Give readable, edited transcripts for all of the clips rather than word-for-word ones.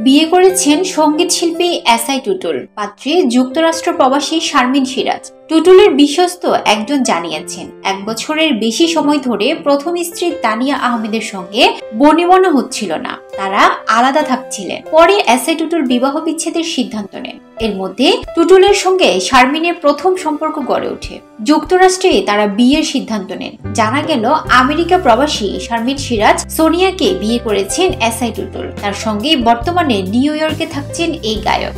বিয়ে করেছেন সঙ্গীত শিল্পী এসআই টুটুল। পাত্রী যুক্তরাষ্ট্র প্রবাসী শারমিন সিরাজ। টুটুলের বিশ্বস্ত একজন জানিয়েছেন, 1 বছরের বেশি সময় ধরে প্রথম স্ত্রী তানিয়া আহমেদের সঙ্গে বনিবনা হচ্ছিল না, তারা আলাদা থাকছিলেন। পরে এসআই টুটুল বিবাহ বিচ্ছেদের সিদ্ধান্ত নেন। এর মধ্যে টুটুলের সঙ্গে শারমিনের প্রথম সম্পর্ক গড়ে ওঠে। যুক্তরাষ্ট্রে তারা বিয়ের সিদ্ধান্ত নেন। জানা গেল, আমেরিকা প্রবাসী শারমিন সিরাজ সোনিয়াকে বিয়ে করেছেন এসআই টুটুল। তার সঙ্গে বর্তমানে নিউ ইয়র্কে থাকছেন এই গায়ক।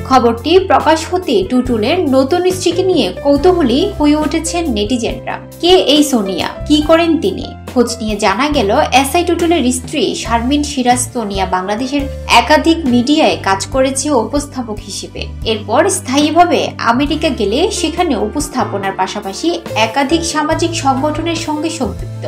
খবরটি প্রকাশ হতে টুটুলের নতুন স্ত্রীকে নিয়ে কৌতূহলী হয়ে উঠেছেন নেটিজেনরা। কে এই সোনিয়া, কি করেন তিনি? খোঁজ নিয়ে জানা গেল, এসআই টুটুলের স্ত্রী শারমিন সিরাজ সোনিয়া বাংলাদেশের একাধিক মিডিয়ায় কাজ করেছে উপস্থাপক হিসেবে। এরপর স্থায়ীভাবে আমেরিকা গেলে সেখানে উপস্থাপনার পাশাপাশি একাধিক সামাজিক সংগঠনের সঙ্গে সম্পৃক্ত।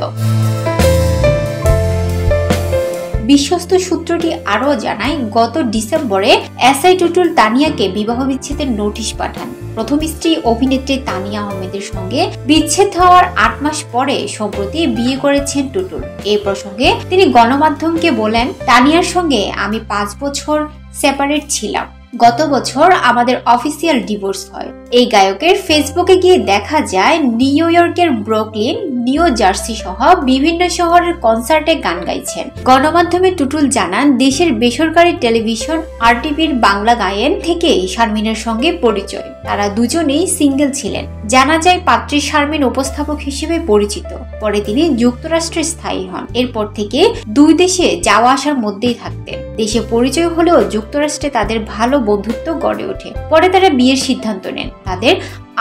বিশ্বস্ত সূত্রটি আরও জানায়, গত ডিসেম্বরে এসআই টুটুল তানিয়াকে বিবাহ বিচ্ছেদের নোটিশ পাঠান। প্রথম স্ত্রী অভিনেত্রী তানিয়া আহমেদের সঙ্গে বিচ্ছেদ হওয়ার 8 মাস পরে সম্প্রতি বিয়ে করেছেন টুটুল। এই প্রসঙ্গে তিনি গণমাধ্যমকে বলেন, তানিয়ার সঙ্গে আমি 5 বছর সেপারেট ছিলাম। গত বছর আমাদের অফিসিয়াল ডিভোর্স হয়। এই গায়কের ফেসবুকে গিয়ে দেখা যায় নিউ ইয়র্কের ব্রুকলিন, নিউ জার্সি সহ বিভিন্ন শহরের কনসার্টে গান গাইছেন। গণমাধ্যমে টুটুল জানান, দেশের বেসরকারি টেলিভিশন RTVর বাংলা গায়েন থেকেই শারমিনের সঙ্গে পরিচয়। তারা দুজনেই সিঙ্গেল ছিলেন। জানা যায়, পাত্রী শারমিন উপস্থাপক হিসেবে পরিচিত। পরে তিনি যুক্তরাষ্ট্রে স্থায়ী হন। এরপর থেকে 2 দেশে যাওয়া আসার মধ্যেই থাকতেন। দেশে পরিচয় হলেও যুক্তরাষ্ট্রে তাদের ভালো বন্ধুত্ব গড়ে ওঠে। পরে তারা বিয়ের সিদ্ধান্ত নেন। তাদের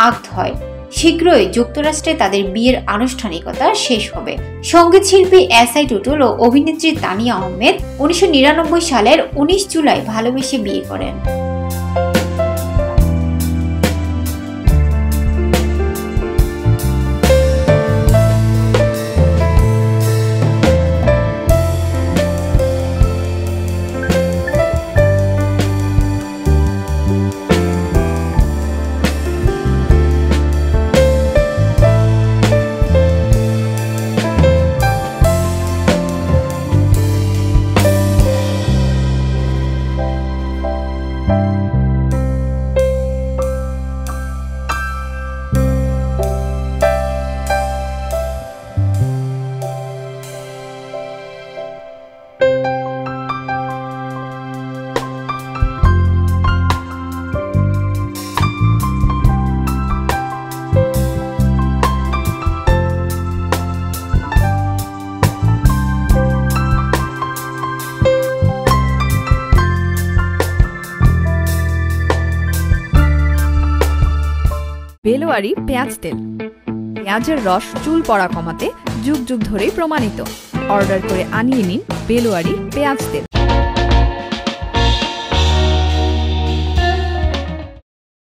আক্ত হয়। শীঘ্রই যুক্তরাষ্ট্রে তাদের বিয়ের আনুষ্ঠানিকতা শেষ হবে। সঙ্গীত শিল্পী এসআই টুটুল ও অভিনেত্রী তানিয়া আহমেদ 1999 সালের 19 জুলাই ভালোবেসে বিয়ে করেন। বেলোয়ারি পেঁয়াজ তেল। পেঁয়াজের রস চুল পড়া কমাতে যুগ যুগ ধরেই প্রমাণিত। অর্ডার করে আনিয়ে নিন বেলোয়ারি পেঁয়াজ তেল।